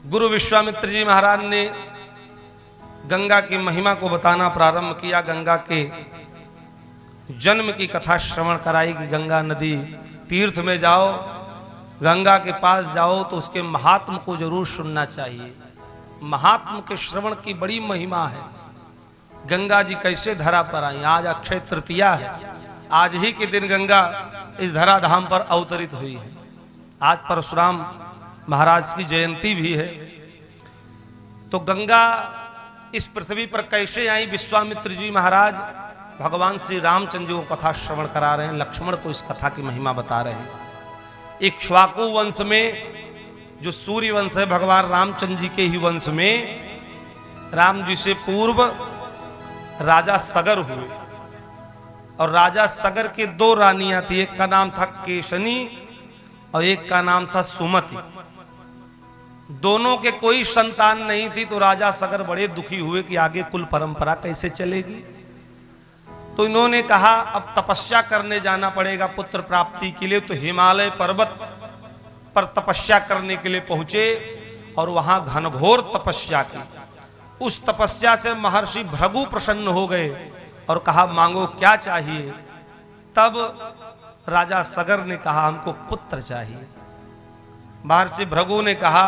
गुरु विश्वामित्र जी महाराज ने गंगा की महिमा को बताना प्रारंभ किया। गंगा के जन्म की कथा श्रवण कराई कि गंगा नदी तीर्थ में जाओ, गंगा के पास जाओ तो उसके महात्म को जरूर सुनना चाहिए। महात्म के श्रवण की बड़ी महिमा है। गंगा जी कैसे धरा पर आई, आज अक्षय तृतीया है, आज ही के दिन गंगा इस धराधाम पर अवतरित हुई है। आज परशुराम महाराज की जयंती भी है। तो गंगा इस पृथ्वी पर कैसे आई, विश्वामित्र जी महाराज भगवान श्री रामचंद्र जी को कथा श्रवण करा रहे हैं, लक्ष्मण को इस कथा की महिमा बता रहे हैं। इक्ष्वाकु वंश में, जो सूर्य वंश है, भगवान रामचंद्र जी के ही वंश में राम जी से पूर्व राजा सगर हुए और राजा सगर के दो रानियां थी। एक का नाम था केशनी और एक का नाम था सुमति। दोनों के कोई संतान नहीं थी। तो राजा सगर बड़े दुखी हुए कि आगे कुल परंपरा कैसे चलेगी। तो इन्होंने कहा अब तपस्या करने जाना पड़ेगा पुत्र प्राप्ति के लिए। तो हिमालय पर्वत पर तपस्या करने के लिए पहुंचे और वहां घनघोर तपस्या की। उस तपस्या से महर्षि भृगु प्रसन्न हो गए और कहा मांगो क्या चाहिए। तब राजा सगर ने कहा हमको पुत्र चाहिए। महर्षि भृगु ने कहा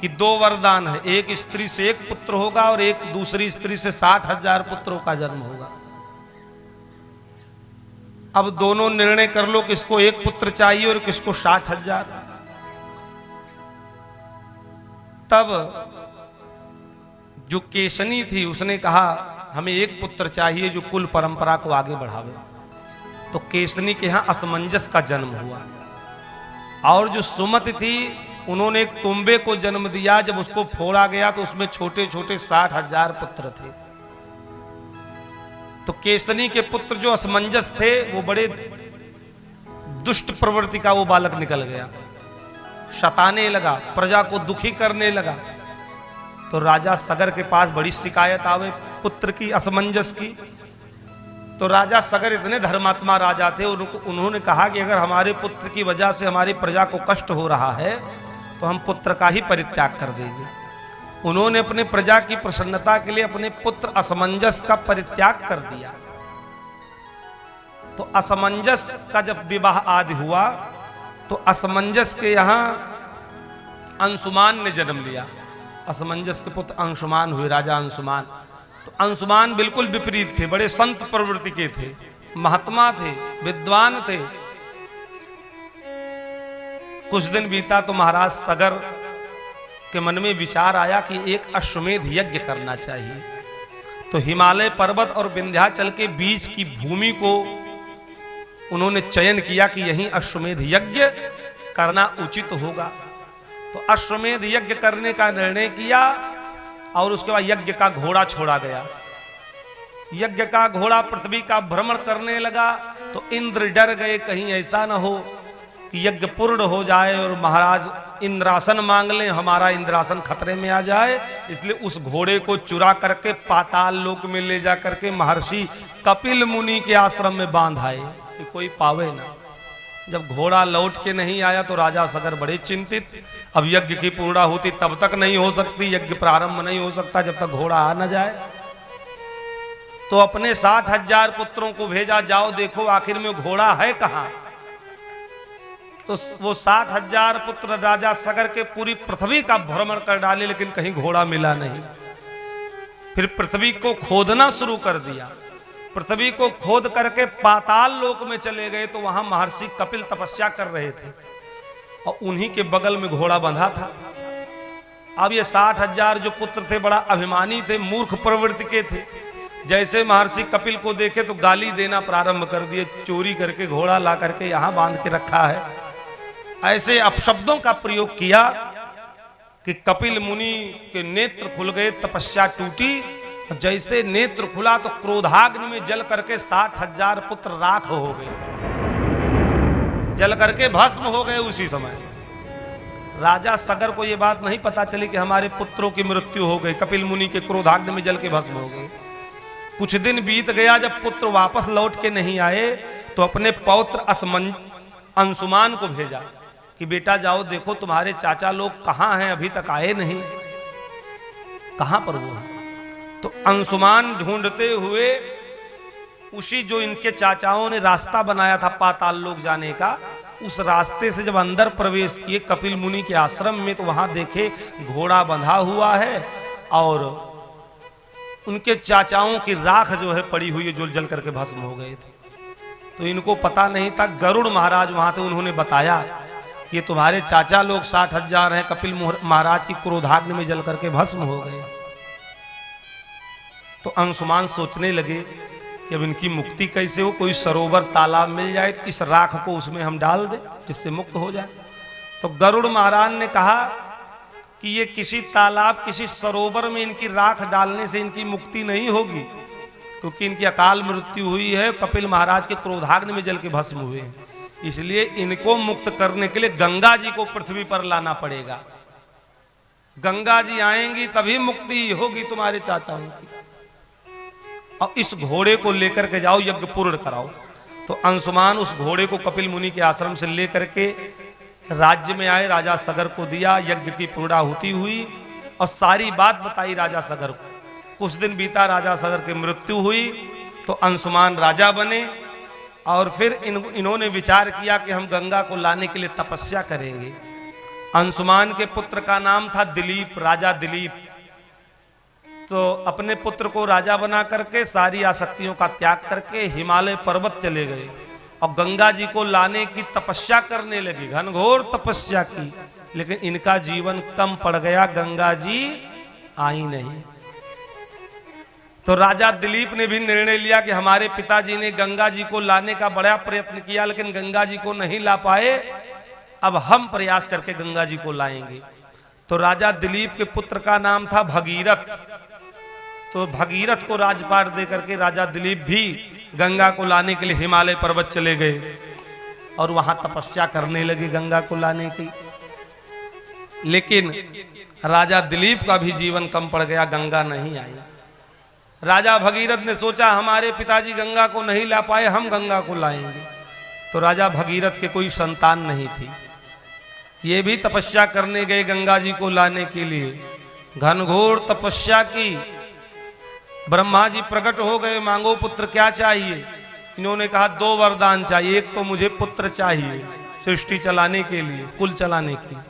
कि दो वरदान है, एक स्त्री से एक पुत्र होगा और एक दूसरी स्त्री से 60,000 पुत्रों का जन्म होगा। अब दोनों निर्णय कर लो किसको एक पुत्र चाहिए और किसको 60,000। तब जो केशनी थी उसने कहा हमें एक पुत्र चाहिए जो कुल परंपरा को आगे बढ़ावे। तो केशनी के यहां असमंजस का जन्म हुआ। और जो सुमति थी उन्होंने एक तुम्बे को जन्म दिया। जब उसको फोड़ा गया तो उसमें छोटे छोटे 60,000 पुत्र थे। तो केशनी के पुत्र जो असमंजस थे वो बड़े दुष्ट प्रवृत्ति का वो बालक निकल गया, शताने लगा, प्रजा को दुखी करने लगा। तो राजा सगर के पास बड़ी शिकायत आवे पुत्र की असमंजस की। तो राजा सगर इतने धर्मात्मा राजा थे, उन्होंने कहा कि अगर हमारे पुत्र की वजह से हमारी प्रजा को कष्ट हो रहा है तो हम पुत्र का ही परित्याग कर देंगे। उन्होंने अपने प्रजा की प्रसन्नता के लिए अपने पुत्र असमंजस का परित्याग कर दिया। तो असमंजस का जब विवाह आदि हुआ तो असमंजस के यहां अंशुमान ने जन्म लिया। असमंजस के पुत्र अंशुमान हुए, राजा अंशुमान। तो अंशुमान बिल्कुल विपरीत थे, बड़े संत प्रवृत्ति के थे, महात्मा थे, विद्वान थे। कुछ दिन बीता तो महाराज सगर के मन में विचार आया कि एक अश्वमेध यज्ञ करना चाहिए। तो हिमालय पर्वत और विंध्याचल के बीच की भूमि को उन्होंने चयन किया कि यहीं अश्वमेध यज्ञ करना उचित होगा। तो अश्वमेध यज्ञ करने का निर्णय किया और उसके बाद यज्ञ का घोड़ा छोड़ा गया। यज्ञ का घोड़ा पृथ्वी का भ्रमण करने लगा। तो इंद्र डर गए कहीं ऐसा ना हो कि यज्ञ पूर्ण हो जाए और महाराज इंद्रासन मांग लें, हमारा इंद्रासन खतरे में आ जाए। इसलिए उस घोड़े को चुरा करके पाताल लोक में ले जा करके महर्षि कपिल मुनि के आश्रम में बांध आए कि कोई पावे ना। जब घोड़ा लौट के नहीं आया तो राजा सगर बड़े चिंतित। अब यज्ञ की पूर्णाहुति तब तक नहीं हो सकती, यज्ञ प्रारंभ नहीं हो सकता जब तक घोड़ा आ न जाए। तो अपने 60,000 पुत्रों को भेजा, जाओ देखो आखिर में घोड़ा है कहां। तो वो 60,000 पुत्र राजा सगर के पूरी पृथ्वी का भ्रमण कर डाले, लेकिन कहीं घोड़ा मिला नहीं। फिर पृथ्वी को खोदना शुरू कर दिया। पृथ्वी को खोद करके पाताल लोक में चले गए। तो वहां महर्षि कपिल तपस्या कर रहे थे और उन्हीं के बगल में घोड़ा बंधा था। अब ये 60,000 जो पुत्र थे बड़ा अभिमानी थे, मूर्ख प्रवृत्ति के थे। जैसे महर्षि कपिल को देखे तो गाली देना प्रारंभ कर दिए, चोरी करके घोड़ा ला करके यहां बांध के रखा है। ऐसे अपशब्दों का प्रयोग किया कि कपिल मुनि के नेत्र खुल गए, तपस्या टूटी। जैसे नेत्र खुला तो क्रोधाग्नि में जल करके 60,000 पुत्र राख हो गए, जल करके भस्म हो गए उसी समय। राजा सगर को यह बात नहीं पता चली कि हमारे पुत्रों की मृत्यु हो गई, कपिल मुनि के क्रोधाग्नि में जल के भस्म हो गए। कुछ दिन बीत गया, जब पुत्र वापस लौट के नहीं आए तो अपने पौत्र अंशुमान को भेजा कि बेटा जाओ देखो तुम्हारे चाचा लोग कहाँ हैं, अभी तक आए नहीं, कहाँ पर वो है। तो अंशुमान ढूंढते हुए उसी जो इनके चाचाओं ने रास्ता बनाया था पाताल लोक जाने का, उस रास्ते से जब अंदर प्रवेश किए कपिल मुनि के आश्रम में, तो वहां देखे घोड़ा बंधा हुआ है और उनके चाचाओं की राख जो है पड़ी हुई है, जो जल करके भस्म हो गए थे। तो इनको पता नहीं था, गरुड़ महाराज वहां थे, उन्होंने बताया कि तुम्हारे चाचा लोग 60,000 हैं, कपिल महाराज की क्रोधाग्नि में जल करके भस्म हो गए। तो अंशुमान सोचने लगे कि अब इनकी मुक्ति कैसे हो, कोई सरोवर तालाब मिल जाए तो इस राख को उसमें हम डाल दें जिससे मुक्त हो जाए। तो गरुड़ महाराज ने कहा कि ये किसी तालाब किसी सरोवर में इनकी राख डालने से इनकी मुक्ति नहीं होगी, क्योंकि इनकी अकाल मृत्यु हुई है, कपिल महाराज के क्रोधाग्नि में जल के भस्म हुए हैं। इसलिए इनको मुक्त करने के लिए गंगा जी को पृथ्वी पर लाना पड़ेगा। गंगा जी आएंगी तभी मुक्ति होगी तुम्हारे चाचाओं की, और इस घोड़े को लेकर के जाओ, यज्ञ पूर्ण कराओ। तो अंशुमान उस घोड़े को कपिल मुनि के आश्रम से लेकर के राज्य में आए, राजा सगर को दिया, यज्ञ की पूर्णाहुति हुई और सारी बात बताई राजा सगर को। कुछ दिन बीता, राजा सगर की मृत्यु हुई, तो अंशुमान राजा बने और फिर इन्होंने विचार किया कि हम गंगा को लाने के लिए तपस्या करेंगे। अंशुमान के पुत्र का नाम था दिलीप, राजा दिलीप। तो अपने पुत्र को राजा बना करके सारी आसक्तियों का त्याग करके हिमालय पर्वत चले गए और गंगा जी को लाने की तपस्या करने लगे, घनघोर तपस्या की। लेकिन इनका जीवन कम पड़ गया, गंगा जी आई नहीं। तो राजा दिलीप ने भी निर्णय लिया कि हमारे पिताजी ने गंगा जी को लाने का बड़ा प्रयत्न किया, लेकिन गंगा जी को नहीं ला पाए, अब हम प्रयास करके गंगा जी को लाएंगे। तो राजा दिलीप के पुत्र का नाम था भगीरथ। तो भगीरथ को राजपाट दे करके राजा दिलीप भी गंगा को लाने के लिए हिमालय पर्वत चले गए और वहां तपस्या करने लगे गंगा को लाने की। लेकिन राजा दिलीप का भी जीवन कम पड़ गया, गंगा नहीं आई। राजा भगीरथ ने सोचा हमारे पिताजी गंगा को नहीं ला पाए, हम गंगा को लाएंगे। तो राजा भगीरथ के कोई संतान नहीं थी, ये भी तपस्या करने गए गंगा जी को लाने के लिए। घनघोर तपस्या की, ब्रह्मा जी प्रकट हो गए, मांगो पुत्र क्या चाहिए। इन्होंने कहा 2 वरदान चाहिए, एक तो मुझे पुत्र चाहिए सृष्टि चलाने के लिए, कुल चलाने के लिए,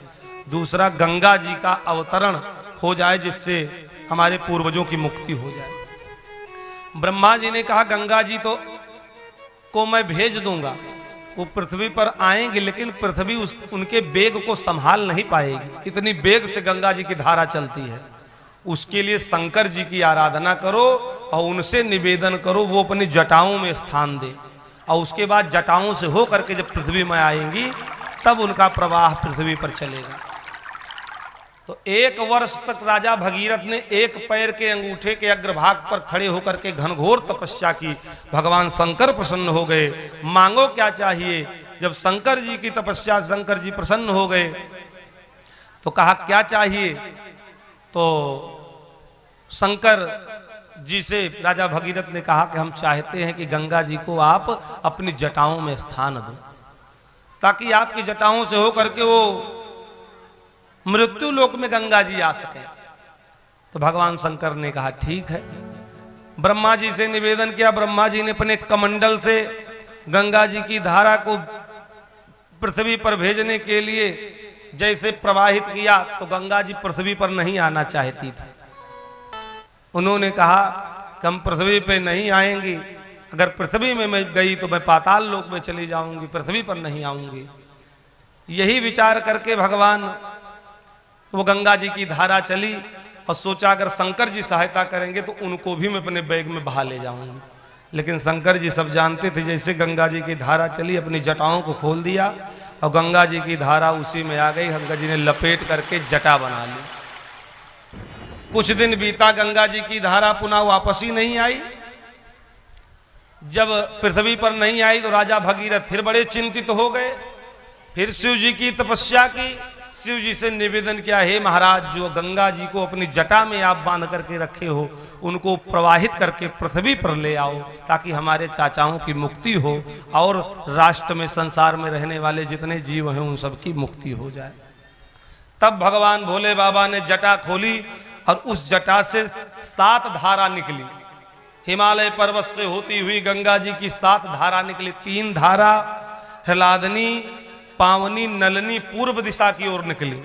दूसरा गंगा जी का अवतरण हो जाए जिससे हमारे पूर्वजों की मुक्ति हो जाए। ब्रह्मा जी ने कहा गंगा जी को मैं भेज दूंगा, वो पृथ्वी पर आएंगे, लेकिन पृथ्वी उनके वेग को संभाल नहीं पाएगी, इतनी वेग से गंगा जी की धारा चलती है। उसके लिए शंकर जी की आराधना करो और उनसे निवेदन करो वो अपनी जटाओं में स्थान दे, और उसके बाद जटाओं से हो करके जब पृथ्वी में आएंगी तब उनका प्रवाह पृथ्वी पर चलेगा। तो 1 वर्ष तक राजा भगीरथ ने एक पैर के अंगूठे के अग्रभाग पर खड़े होकर के घनघोर तपस्या की। भगवान शंकर प्रसन्न हो गए, मांगो क्या चाहिए। जब शंकर जी की तपस्या, शंकर जी प्रसन्न हो गए तो कहा क्या चाहिए। तो शंकर जी से राजा भगीरथ ने कहा कि हम चाहते हैं कि गंगा जी को आप अपनी जटाओं में स्थान दो, ताकि आपकी जटाओं से होकर के वो मृत्यु लोक में गंगा जी आ सके। तो भगवान शंकर ने कहा ठीक है। ब्रह्मा जी से निवेदन किया, ब्रह्मा जी ने अपने कमंडल से गंगा जी की धारा को पृथ्वी पर भेजने के लिए जैसे प्रवाहित किया, तो गंगा जी पृथ्वी पर नहीं आना चाहती थी। उन्होंने कहा कि हम पृथ्वी पे नहीं आएंगी, अगर पृथ्वी में मैं गई तो मैं पाताल लोक में चली जाऊंगी, पृथ्वी पर नहीं आऊंगी। यही विचार करके भगवान वो गंगा जी की धारा चली और सोचा अगर शंकर जी सहायता करेंगे तो उनको भी मैं अपने बैग में बहा ले जाऊंगी। लेकिन शंकर जी सब जानते थे, जैसे गंगा जी की धारा चली अपनी जटाओं को खोल दिया और गंगा जी की धारा उसी में आ गई। गंगा जी ने लपेट करके जटा बना ली। कुछ दिन बीता, गंगा जी की धारा पुनः वापस ही नहीं आई। जब पृथ्वी पर नहीं आई तो राजा भगीरथ फिर बड़े चिंतित हो गए। फिर शिव जी की तपस्या की, शिव जी से निवेदन किया, हे महाराज, जो गंगा जी को अपनी जटा में आप बांध करके रखे हो, उनको प्रवाहित करके पृथ्वी पर ले आओ, ताकि हमारे चाचाओं की मुक्ति हो और राष्ट्र में, संसार में रहने वाले जितने जीव हैं उन सबकी मुक्ति हो जाए। तब भगवान भोले बाबा ने जटा खोली और उस जटा से 7 धारा निकली। हिमालय पर्वत से होती हुई गंगा जी की 7 धारा निकली। 3 धारा ह्लादनी, पावनी, नलनी पूर्व दिशा की ओर निकली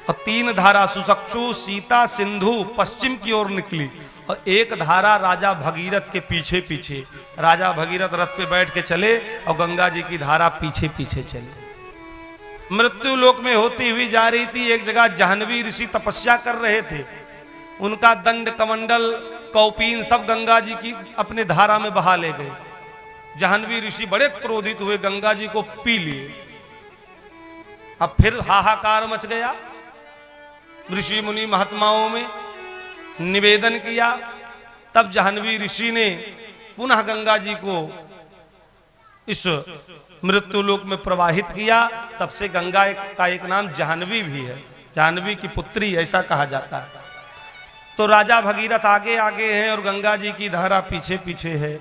और 3 धारा सुचक्षु, सीता, सिंधु पश्चिम की ओर निकली और 1 धारा राजा भगीरथ के पीछे पीछे। राजा भगीरथ रथ पे बैठ के चले और गंगा जी की धारा पीछे पीछे चली। मृत्यु लोक में होती हुई जा रही थी। एक जगह जाह्नवी ऋषि तपस्या कर रहे थे, उनका दंड, कमंडल, कौपीन सब गंगा जी की अपने धारा में बहा ले गए। जाह्नवी ऋषि बड़े क्रोधित हुए, गंगा जी को पी लिए। अब फिर हाहाकार मच गया। ऋषि मुनि महात्माओं में निवेदन किया। तब जाह्नवी ऋषि ने पुनः गंगा जी को इस मृत्यु लोक में प्रवाहित किया। तब से गंगा का एक नाम जाह्नवी भी है, जाह्नवी की पुत्री ऐसा कहा जाता है। तो राजा भगीरथ आगे आगे हैं और गंगा जी की धारा पीछे पीछे है।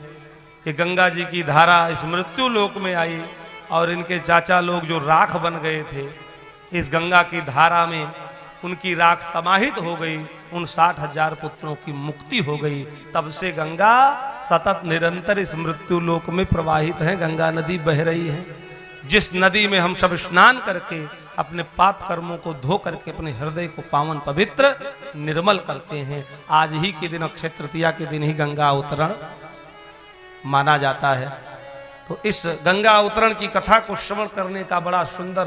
कि गंगा जी की धारा इस मृत्यु लोक में आई और इनके चाचा लोग जो राख बन गए थे, इस गंगा की धारा में उनकी राख समाहित हो गई। उन 60,000 पुत्रों की मुक्ति हो गई। तब से गंगा सतत निरंतर इस मृत्यु लोक में प्रवाहित है। गंगा नदी बह रही है, जिस नदी में हम सब स्नान करके अपने पाप कर्मों को धो करके अपने हृदय को पावन, पवित्र, निर्मल करते हैं। आज ही के दिन, अक्षय तृतीया के दिन ही गंगा अवतरण माना जाता है। तो इस गंगा अवतरण की कथा को श्रवण करने का बड़ा सुंदर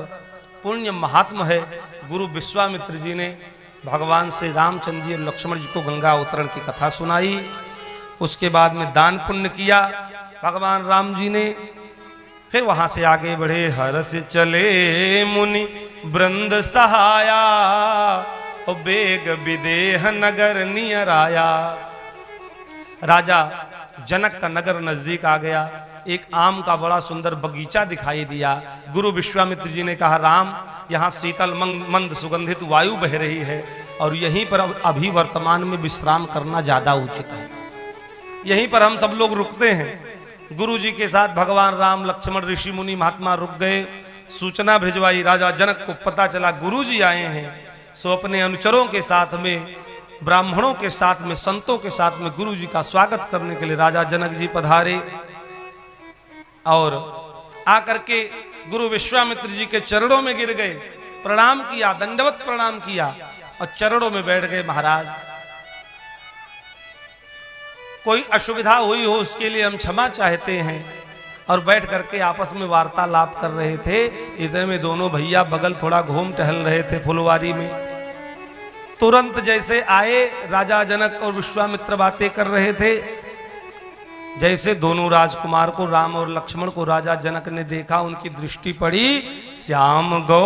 पुण्य महात्म है। गुरु विश्वामित्र जी ने भगवान से रामचंद्र जी और लक्ष्मण जी को गंगा अवतरण की कथा सुनाई। उसके बाद में दान पुण्य किया भगवान राम जी ने। फिर वहां से आगे बढ़े। हर्ष चले मुनि वृंद सहाया, और बेग विदेह नगर नियर आया। राजा जनक का नगर नजदीक आ गया। एक आम का बड़ा सुंदर बगीचा दिखाई दिया। गुरु विश्वामित्र जी ने कहा, राम, यहाँ शीतल मंद सुगंधित वायु बह रही है और यहीं पर अभी वर्तमान में विश्राम करना ज्यादा उचित है। यहीं पर हम सब लोग रुकते हैं। गुरु जी के साथ भगवान राम, लक्ष्मण, ऋषि मुनि महात्मा रुक गए। सूचना भिजवाई। राजा जनक को पता चला गुरु जी आए हैं। सो अपने अनुचरों के साथ में, ब्राह्मणों के साथ में, संतों के साथ में गुरु जी का स्वागत करने के लिए राजा जनक जी पधारे और आकर के गुरु विश्वामित्र जी के चरणों में गिर गए, प्रणाम किया, दंडवत प्रणाम किया और चरणों में बैठ गए। महाराज, कोई असुविधा हुई हो उसके लिए हम क्षमा चाहते हैं। और बैठ करके आपस में वार्तालाप कर रहे थे। इधर में दोनों भैया बगल थोड़ा घूम टहल रहे थे फुलवारी में। तुरंत जैसे आए, राजा जनक और विश्वामित्र बातें कर रहे थे। जैसे दोनों राजकुमार को, राम और लक्ष्मण को राजा जनक ने देखा, उनकी दृष्टि पड़ी श्याम गौ